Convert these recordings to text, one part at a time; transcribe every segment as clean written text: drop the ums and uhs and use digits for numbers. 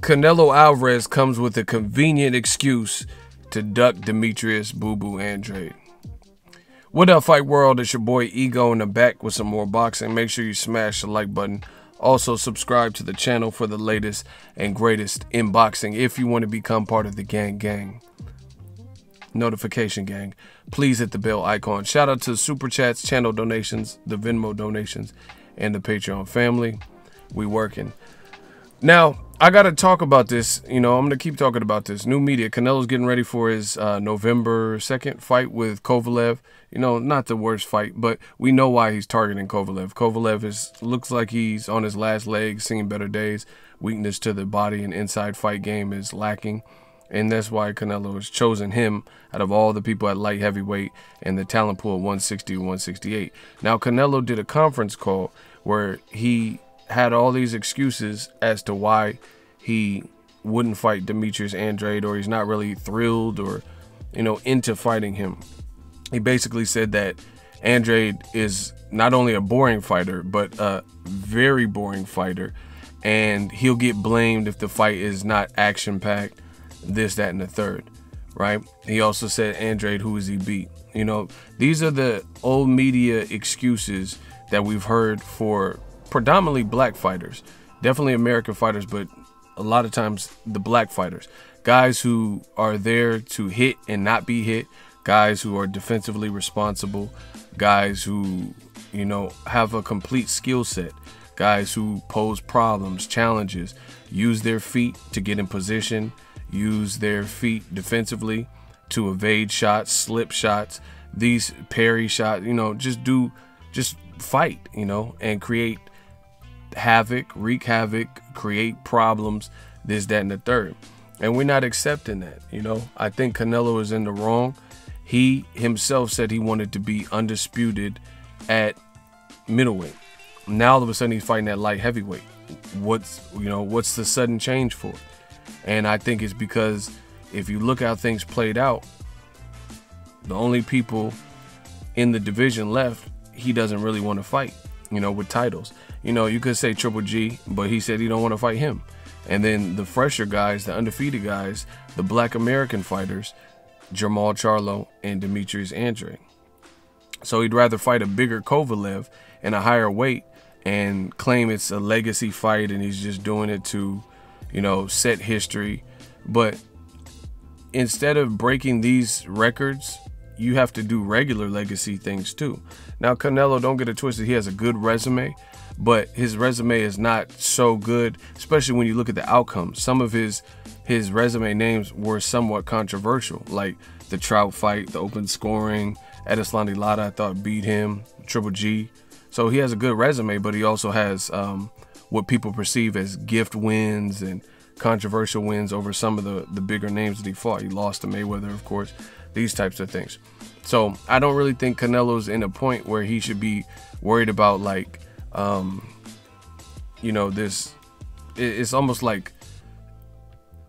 Canelo Alvarez comes with a convenient excuse to duck Demetrius Boo Boo Andrade. What up, Fight World? It's your boy Ego in the back with some more boxing. Make sure you smash the like button. Also, subscribe to the channel for the latest and greatest in boxing if you want to become part of the gang. Notification gang. Please hit the bell icon. Shout out to the Super Chats, channel donations, the Venmo donations, and the Patreon family. We working. Now, I got to talk about this. I'm going to keep talking about this. New media. Canelo's getting ready for his November 2nd fight with Kovalev. Not the worst fight, but we know why he's targeting Kovalev. Kovalev looks like he's on his last leg, seeing better days. Weakness to the body and inside fight game is lacking. And that's why Canelo has chosen him out of all the people at light heavyweight and the talent pool at 160 to 168. Now, Canelo did a conference call where he had all these excuses as to why he wouldn't fight Demetrius Andrade, or he's not really thrilled or, into fighting him. He basically said that Andrade is not only a boring fighter, but a very boring fighter, and he'll get blamed if the fight is not action-packed, this, that, and the third, right? He also said, Andrade, who is he beat? These are the old media excuses that we've heard for predominantly black fighters, definitely American fighters, but a lot of times the black fighters, guys who are there to hit and not be hit, guys who are defensively responsible, guys who, have a complete skill set, guys who pose problems, challenges, use their feet to get in position, use their feet defensively to evade shots, slip shots, these parry shots, just fight, and create wreak havoc, create problems, this, that, and the third. And we're not accepting that. I think Canelo is in the wrong. He himself said he wanted to be undisputed at middleweight. Now all of a sudden he's fighting at light heavyweight. What's the sudden change for? And I think it's because if you look how things played out, the only people in the division left, he doesn't really want to fight, with titles. You could say Triple G, but he said he don't want to fight him. And then the fresher guys, the undefeated guys, the black American fighters, Jermall Charlo and Demetrius Andrade. So he'd rather fight a bigger Kovalev in a higher weight and claim it's a legacy fight and he's just doing it to, set history. But instead of breaking these records, you have to do regular legacy things too. Now, Canelo, don't get it twisted, he has a good resume, but his resume is not so good, especially when you look at the outcomes. Some of his resume names were somewhat controversial, like the Trout fight, the open scoring, Edeslandi Lara, I thought, beat him, Triple G. So he has a good resume, but he also has what people perceive as gift wins and controversial wins over some of the bigger names that he fought. He lost to Mayweather, of course, these types of things. So I don't really think Canelo's in a point where he should be worried about, like, this. It's almost like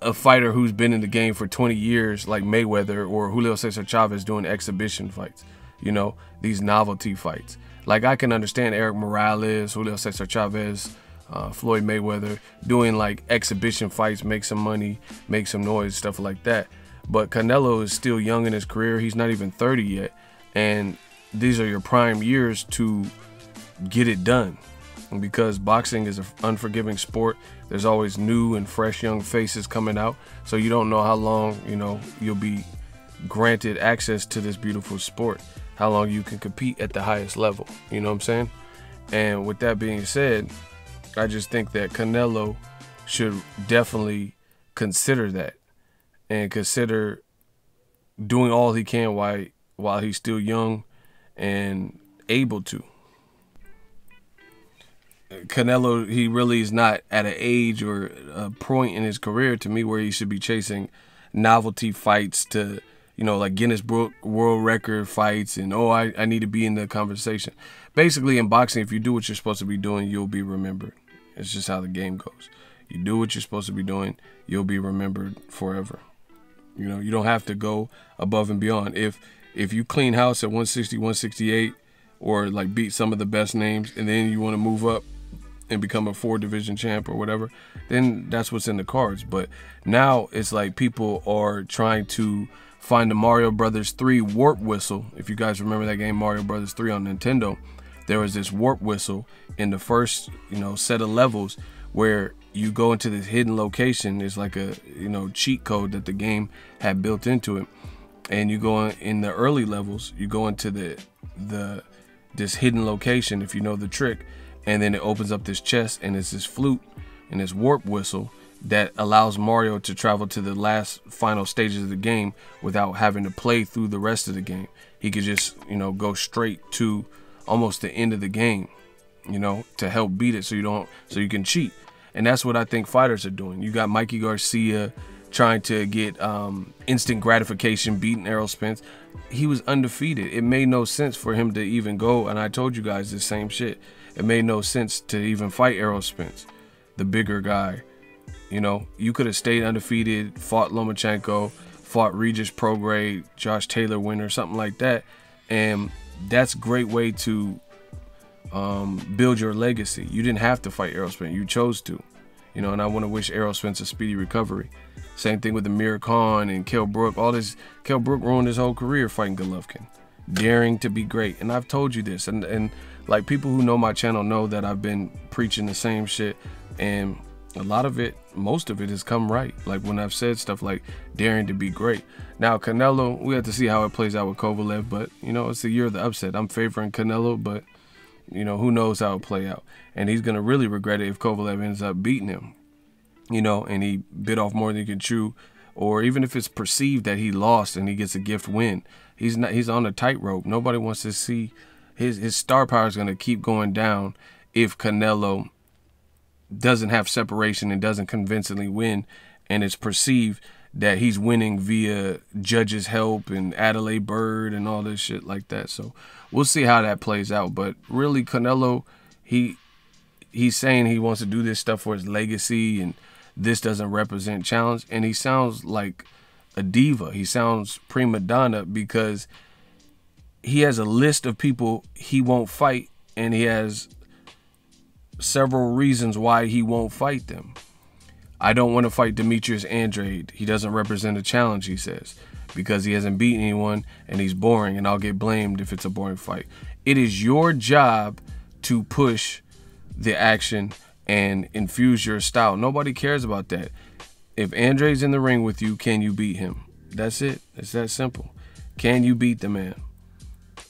a fighter who's been in the game for 20 years, like Mayweather or Julio Cesar Chavez, doing exhibition fights, these novelty fights. Like, I can understand Eric Morales, Julio Cesar Chavez, Floyd Mayweather doing like exhibition fights, make some money, make some noise, stuff like that. But Canelo is still young in his career. He's not even 30 yet. And these are your prime years to get it done. And because boxing is an unforgiving sport, there's always new and fresh young faces coming out. So you don't know how long, you'll be granted access to this beautiful sport, how long you can compete at the highest level. You know what I'm saying? And with that being said, I just think that Canelo should definitely consider that and consider doing all he can while he's still young and able to. Canelo, he really is not at an age or a point in his career, to me, where he should be chasing novelty fights to, like Guinness Book World Record fights and, oh, I need to be in the conversation. Basically, in boxing, if you do what you're supposed to be doing, you'll be remembered. It's just how the game goes. You do what you're supposed to be doing, you'll be remembered forever. You know, you don't have to go above and beyond. If you clean house at 160, 168, or like beat some of the best names, and then you want to move up and become a 4-division champ or whatever, then that's what's in the cards. But now it's like people are trying to find the Mario Brothers 3 warp whistle. If you guys remember that game, Mario Brothers 3 on Nintendo, there was this warp whistle in the first, set of levels where you go into this hidden location. It's like a, cheat code that the game had built into it. And you go in the early levels, you go into this hidden location, if you know the trick, and then it opens up this chest, and it's this flute and this warp whistle that allows Mario to travel to the last final stages of the game without having to play through the rest of the game. He could just, go straight to almost the end of the game, to help beat it so you can cheat. And that's what I think fighters are doing. You got Mikey Garcia trying to get instant gratification, beating Errol Spence. He was undefeated. It made no sense for him to even go, and I told you guys the same shit. It made no sense to even fight Errol Spence, the bigger guy. You could have stayed undefeated, fought Lomachenko, fought Regis Prograis, Josh Taylor winner, something like that. And that's a great way to build your legacy. You didn't have to fight Errol Spence. You chose to. And I want to wish Errol Spence a speedy recovery. Same thing with Amir Khan and Kell Brook. All this, Kell Brook ruined his whole career fighting Golovkin, daring to be great. And I've told you this, and like people who know my channel know that I've been preaching the same shit, and a lot of it, most of it has come right. Like when I've said stuff like daring to be great. Now Canelo, we have to see how it plays out with Kovalev, but it's the year of the upset. I'm favoring Canelo, but who knows how it'll play out. And he's gonna really regret it if Kovalev ends up beating him. And he bit off more than he could chew, or even if it's perceived that he lost and he gets a gift win. He's on a tightrope. Nobody wants to see his star power is gonna keep going down if Canelo doesn't have separation and doesn't convincingly win, and it's perceived that he's winning via judges' help and Adelaide Bird and all this shit like that. So we'll see how that plays out. But really, Canelo, he's saying he wants to do this stuff for his legacy, and this doesn't represent challenge. And he sounds like a diva. He sounds prima donna because he has a list of people he won't fight, and he has several reasons why he won't fight them. I don't want to fight Demetrius Andrade. He doesn't represent a challenge, he says, because he hasn't beaten anyone and he's boring, and I'll get blamed if it's a boring fight. It is your job to push the action and infuse your style. Nobody cares about that. If Andrade's in the ring with you, can you beat him? That's it. It's that simple. Can you beat the man?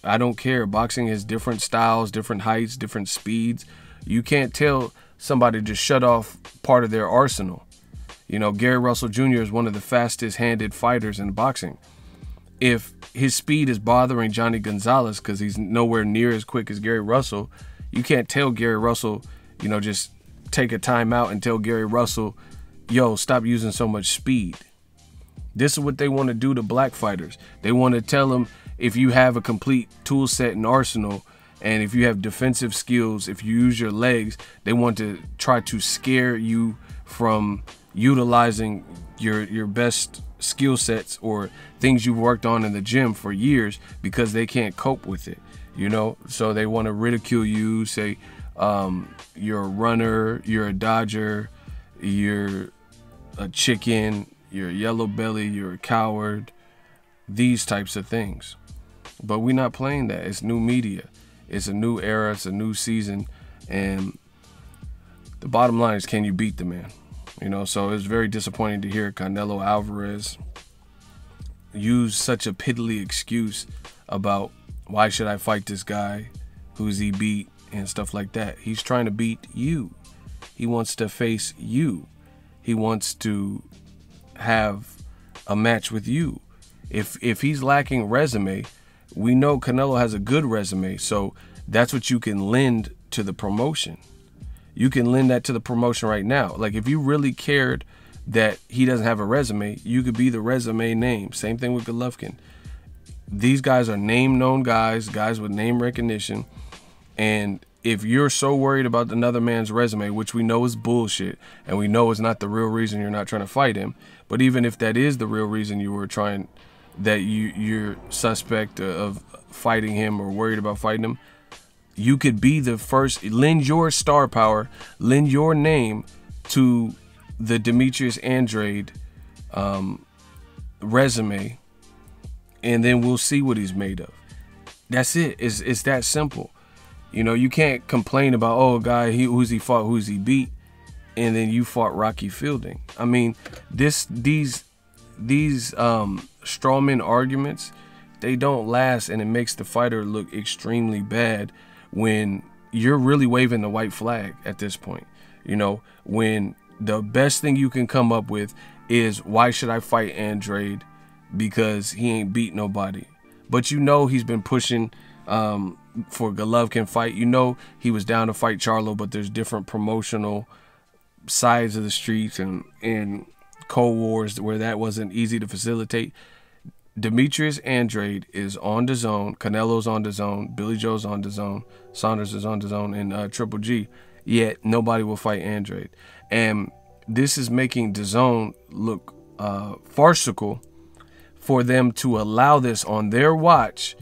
I don't care. Boxing has different styles, different heights, different speeds. You can't tell somebody to shut off part of their arsenal. Gary Russell Jr. is one of the fastest-handed fighters in boxing. If his speed is bothering Johnny Gonzalez because he's nowhere near as quick as Gary Russell, you can't tell Gary Russell, just take a timeout and tell Gary Russell, yo, stop using so much speed. This is what they want to do to black fighters. They want to tell them, if you have a complete tool set and arsenal, and if you have defensive skills, if you use your legs, they want to try to scare you from utilizing your best skill sets or things you've worked on in the gym for years because they can't cope with it, So they want to ridicule you, say you're a runner, you're a dodger, you're a chicken, you're a yellow belly, you're a coward, these types of things. But we're not playing that. It's new media. It's a new era. It's a new season. And the bottom line is, can you beat the man? So it's very disappointing to hear Canelo Alvarez use such a piddly excuse about why should I fight this guy, who's he beat, and stuff like that. He's trying to beat you. He wants to face you. He wants to have a match with you. If he's lacking resume, we know Canelo has a good resume, so that's what you can lend to the promotion. You can lend that to the promotion right now. Like, if you really cared that he doesn't have a resume, you could be the resume name. Same thing with Golovkin. These guys are name-known guys with name recognition, and if you're so worried about another man's resume, which we know is bullshit, and we know is not the real reason you're not trying to fight him, But even if that is the real reason you were trying, that you're suspect of fighting him or worried about fighting him, you could be the first, lend your star power, lend your name to the Demetrius Andrade resume, and then we'll see what he's made of. That's it. It's that simple. You know, you can't complain about, oh, guy, who's he fought, who's he beat, and then you fought Rocky Fielding. I mean, these strawman arguments, they don't last, and it makes the fighter look extremely bad when you're really waving the white flag at this point. You know, when the best thing you can come up with is, why should I fight Andrade? Because he ain't beat nobody. But you know he's been pushing for Golovkin fight. You know he was down to fight Charlo, but there's different promotional sides of the streets and Cold Wars where that wasn't easy to facilitate. Demetrius Andrade is on the zone. Canelo's on the zone. Billy Joe's on the zone. Saunders is on the zone. And Triple G. Yet nobody will fight Andrade. And this is making the zone look farcical for them to allow this on their watch,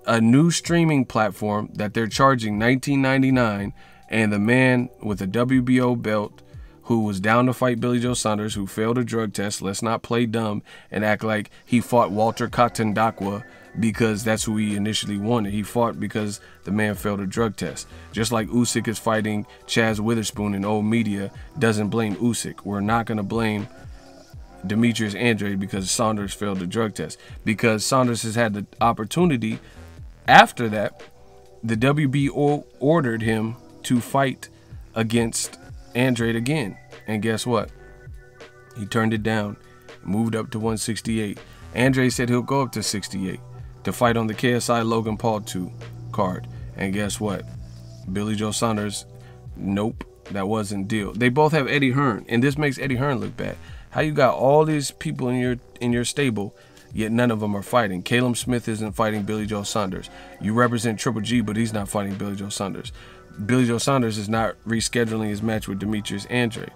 a new streaming platform that they're charging $19.99, and the man with a WBO belt who was down to fight Billy Joe Saunders, who failed a drug test. Let's not play dumb and act like he fought Walter Katandakwa because that's who he initially wanted. He fought because the man failed a drug test. Just like Usyk is fighting Chaz Witherspoon, and old media doesn't blame Usyk. We're not going to blame Demetrius Andrade because Saunders failed the drug test. Because Saunders has had the opportunity after that, the WBO ordered him to fight against Andrade again. And guess what? He turned it down, moved up to 168. Andrade said he'll go up to 68 to fight on the KSI Logan Paul 2 card. And guess what? Billy Joe Saunders, nope, that wasn't deal. They both have Eddie Hearn, and this makes Eddie Hearn look bad. How you got all these people in your stable, yet none of them are fighting? Caleb Smith isn't fighting Billy Joe Saunders. You represent Triple G, but he's not fighting Billy Joe Saunders. Billy Joe Saunders is not rescheduling his match with Demetrius Andrade.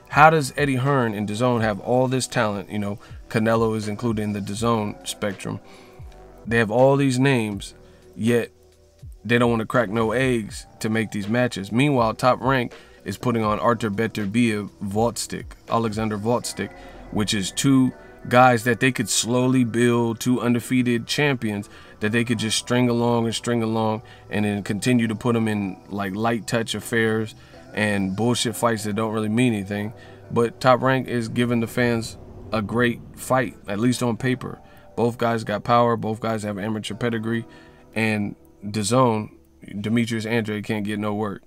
How does Eddie Hearn and DAZN have all this talent? You know, Canelo is included in the DAZN spectrum. They have all these names, yet they don't want to crack no eggs to make these matches. Meanwhile, Top Rank is putting on Artur Beterbiev Alexander Voltstik, which is two guys that they could slowly build, two undefeated champions that they could just string along and then continue to put them in like light touch affairs and bullshit fights that don't really mean anything. But Top Rank is giving the fans a great fight, at least on paper. Both guys got power, both guys have amateur pedigree, and DAZN, Demetrius Andrade, can't get no work.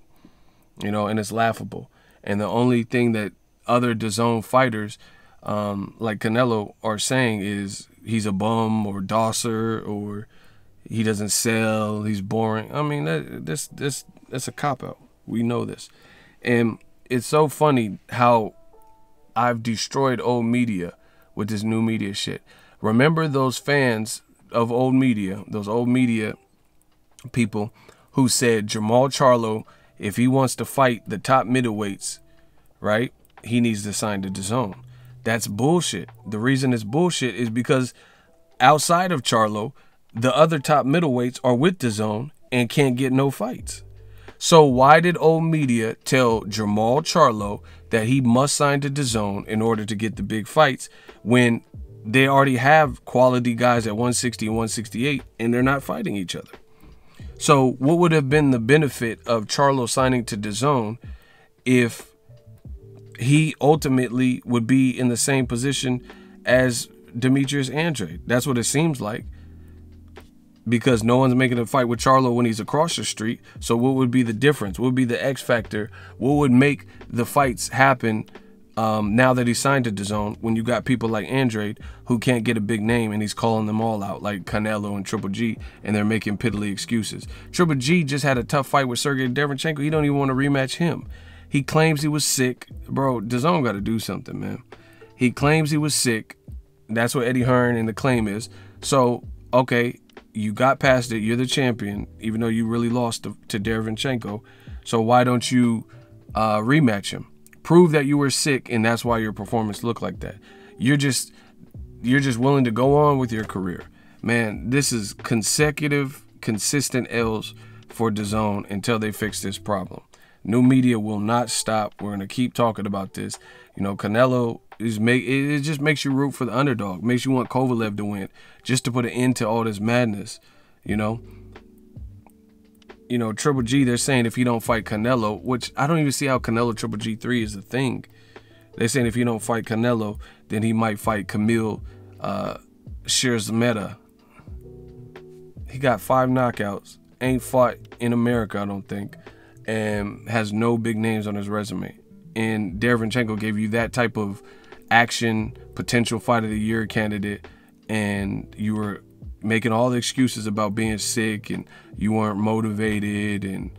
You know, and it's laughable. And the only thing that other DAZN fighters like Canelo are saying is he's a bum or dosser or he doesn't sell, he's boring. I mean, that's a cop-out. We know this. And it's so funny how I've destroyed old media with this new media shit. Remember those fans of old media, those old media people who said Jermall Charlo, if he wants to fight the top middleweights, right, he needs to sign to DAZN. That's bullshit. The reason it's bullshit is because outside of Charlo, the other top middleweights are with DAZN and can't get no fights. So why did old media tell Jermall Charlo that he must sign to DAZN in order to get the big fights when they already have quality guys at 160 and 168 and they're not fighting each other? So what would have been the benefit of Charlo signing to DAZN if he ultimately would be in the same position as Demetrius Andrade? That's what it seems like, because no one's making a fight with Charlo when he's across the street. So what would be the difference? What would be the X factor? What would make the fights happen now that he's signed to DAZN when you got people like Andrade who can't get a big name and he's calling them all out like Canelo and Triple G, and they're making piddly excuses? Triple G just had a tough fight with Sergey Derevchenko. He don't even want to rematch him. He claims he was sick. Bro, DAZN got to do something, man. He claims he was sick. That's what Eddie Hearn and the claim is. So, okay, you got past it. You're the champion, even though you really lost to Derevchenko. So why don't you rematch him? Prove that you were sick, and that's why your performance looked like that. You're just willing to go on with your career. Man, this is consecutive, consistent L's for DAZN until they fix this problem. New media will not stop. We're going to keep talking about this. You know, Canelo it just makes you root for the underdog. Makes you want Kovalev to win just to put an end to all this madness, you know. You know, Triple G, they're saying if he don't fight Canelo, which I don't even see how Canelo Triple G3 is a thing. They're saying if he don't fight Canelo, then he might fight Camille Shirzmeta. He got 5 knockouts, ain't fought in America, I don't think, and has no big names on his resume. And Derevyanchenko gave you that type of action, potential fight of the year candidate, and you were making all the excuses about being sick and you weren't motivated and,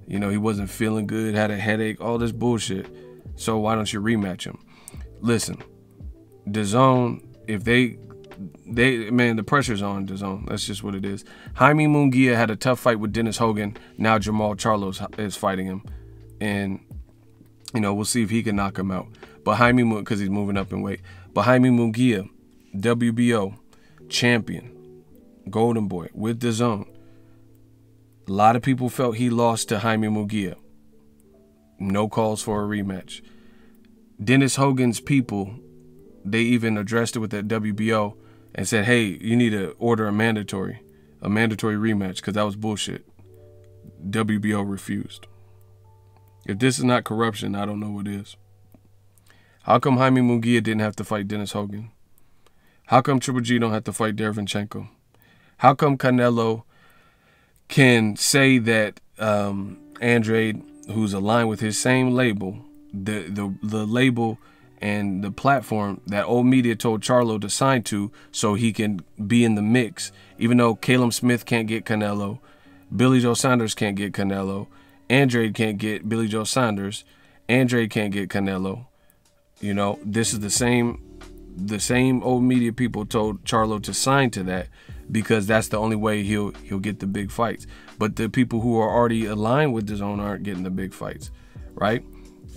you know, he wasn't feeling good, had a headache, all this bullshit. So why don't you rematch him? Listen, DAZN, if man, the pressure's on DAZN. That's just what it is. Jaime Munguia had a tough fight with Dennis Hogan. Now Jamal Charlo is fighting him. And, you know, we'll see if he can knock him out. But Jaime, because he's moving up in weight. But Jaime Munguia, WBO champion, Golden Boy with DAZN. A lot of people felt he lost to Jaime Munguia. No calls for a rematch. Dennis Hogan's people, they even addressed it with the WBO and said, hey, you need to order a mandatory rematch because that was bullshit. WBO refused. If this is not corruption, I don't know what is. How come Jaime Munguia didn't have to fight Dennis Hogan? How come Triple G don't have to fight Derevyanchenko? How come Canelo can say that Andrade, who's aligned with his same label, the label and the platform that old media told Charlo to sign to so he can be in the mix, even though Caleb Smith can't get Canelo, Billy Joe Saunders can't get Canelo, Andrade can't get Billy Joe Saunders, Andrade can't get Canelo. You know, this is the same old media people told Charlo to sign to that because that's the only way he'll get the big fights. But the people who are already aligned with DAZN aren't getting the big fights, right?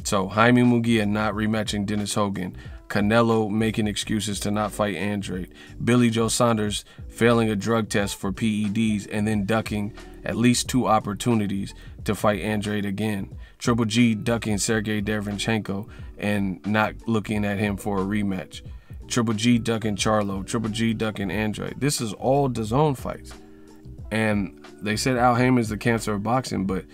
So Jaime Munguia not rematching Dennis Hogan, Canelo making excuses to not fight Andrade, Billy Joe Saunders failing a drug test for PEDs and then ducking at least 2 opportunities to fight Andrade again, Triple G ducking Sergey Derevyanchenko and not looking at him for a rematch, Triple G ducking Charlo, Triple G ducking Andrade. This is all DAZN fights. And they said Al Heyman's the cancer of boxing, but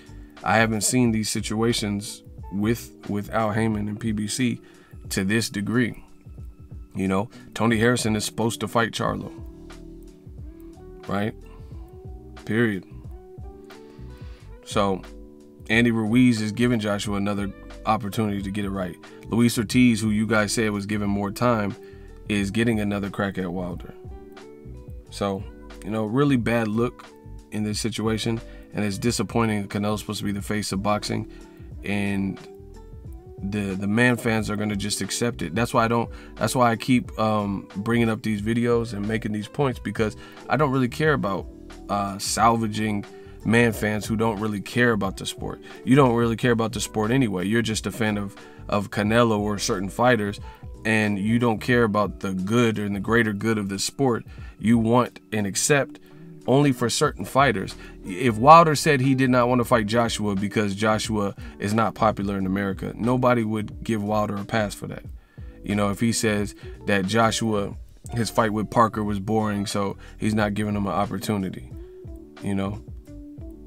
I haven't seen these situations with Al Heyman and PBC to this degree. You know, Tony Harrison is supposed to fight Charlo, right? Period. So Andy Ruiz is giving Joshua another opportunity to get it right. Luis Ortiz, who you guys said was given more time, is getting another crack at Wilder. So, you know, really bad look in this situation, and it's disappointing. Canelo's supposed to be the face of boxing, and the man fans are gonna just accept it. That's why I keep bringing up these videos and making these points, because I don't really care about salvaging man fans who don't really care about the sport. You don't really care about the sport anyway. You're just a fan of Canelo or certain fighters, and you don't care about the good and the greater good of the sport. You want and accept only for certain fighters. If Wilder said he did not want to fight Joshua because Joshua is not popular in America, nobody would give Wilder a pass for that. You know, if he says that Joshua, his fight with Parker was boring, so he's not giving him an opportunity. You know,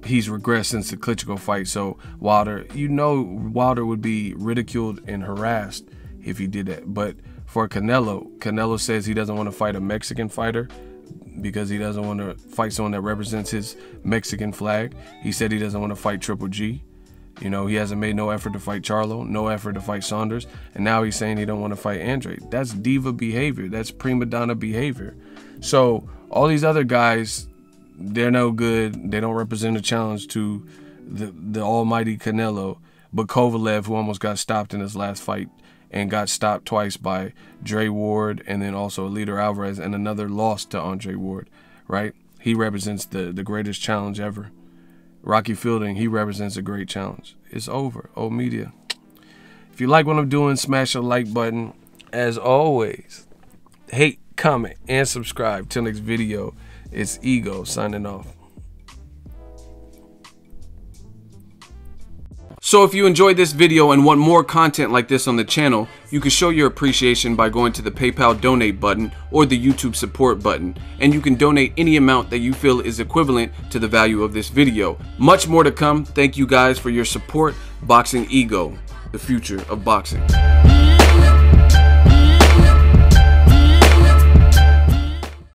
he's regressed since the Klitschko fight, so Wilder, you know, Wilder would be ridiculed and harassed if he did that. But for Canelo says he doesn't want to fight a Mexican fighter because he doesn't want to fight someone that represents his Mexican flag. He said he doesn't want to fight Triple G. You know, he hasn't made no effort to fight Charlo, no effort to fight Saunders, and now he's saying he don't want to fight Andrade. That's diva behavior. That's prima donna behavior. So all these other guys, they're no good. They don't represent a challenge to the almighty Canelo. But Kovalev, who almost got stopped in his last fight and got stopped twice by Dre Ward and then also Alito Alvarez, and another loss to Andre Ward, right? He represents the greatest challenge ever. Rocky Fielding, he represents a great challenge. It's over. Old media. If you like what I'm doing, smash the like button. As always, hate, comment, and subscribe. Till next video, it's Ego signing off. So if you enjoyed this video and want more content like this on the channel, you can show your appreciation by going to the PayPal donate button or the YouTube support button, and you can donate any amount that you feel is equivalent to the value of this video. Much more to come. Thank you guys for your support. Boxing Ego, the future of boxing.